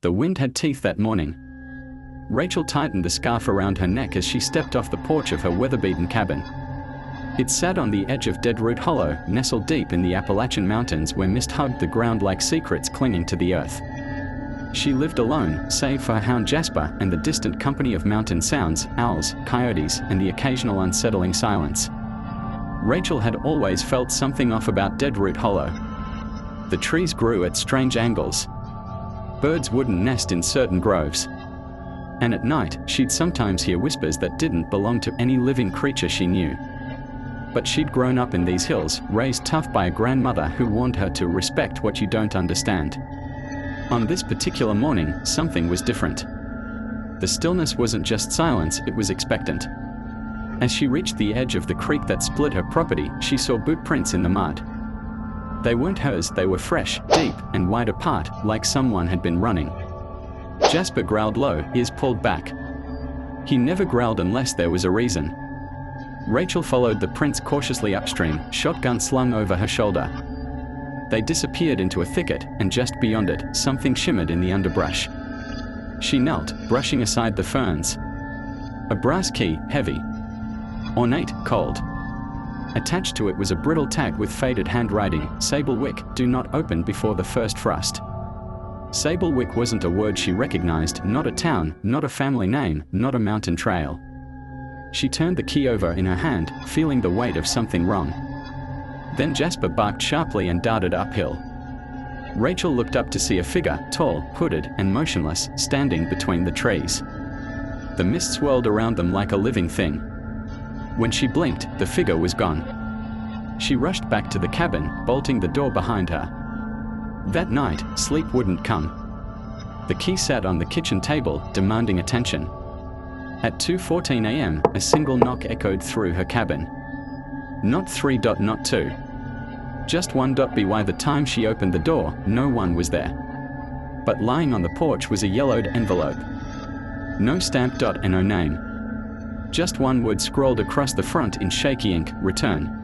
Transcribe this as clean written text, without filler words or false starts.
The wind had teeth that morning. Rachel tightened the scarf around her neck as she stepped off the porch of her weather-beaten cabin. It sat on the edge of Deadroot Hollow, nestled deep in the Appalachian Mountains where mist hugged the ground like secrets clinging to the earth. She lived alone, save for her hound Jasper and the distant company of mountain sounds, owls, coyotes, and the occasional unsettling silence. Rachel had always felt something off about Deadroot Hollow. The trees grew at strange angles. Birds wouldn't nest in certain groves. And at night, she'd sometimes hear whispers that didn't belong to any living creature she knew. But she'd grown up in these hills, raised tough by a grandmother who warned her to respect what you don't understand. On this particular morning, something was different. The stillness wasn't just silence, it was expectant. As she reached the edge of the creek that split her property, she saw boot prints in the mud. They weren't hers, they were fresh, deep, and wide apart, like someone had been running. Jasper growled low, ears pulled back. He never growled unless there was a reason. Rachel followed the prints cautiously upstream, shotgun slung over her shoulder. They disappeared into a thicket, and just beyond it, something shimmered in the underbrush. She knelt, brushing aside the ferns. A brass key, heavy, ornate, cold. Attached to it was a brittle tag with faded handwriting, Sablewick, do not open before the first frost. Sablewick wasn't a word she recognized, not a town, not a family name, not a mountain trail. She turned the key over in her hand, feeling the weight of something wrong. Then Jasper barked sharply and darted uphill. Rachel looked up to see a figure, tall, hooded, and motionless, standing between the trees. The mist swirled around them like a living thing. When she blinked, the figure was gone. She rushed back to the cabin, bolting the door behind her. That night, sleep wouldn't come. The key sat on the kitchen table, demanding attention. At 2:14 a.m., a single knock echoed through her cabin. Not 3. Not 2. Just 1. By the time she opened the door, no one was there. But lying on the porch was a yellowed envelope. No stamp. And no name. Just one word scrawled across the front in shaky ink, return.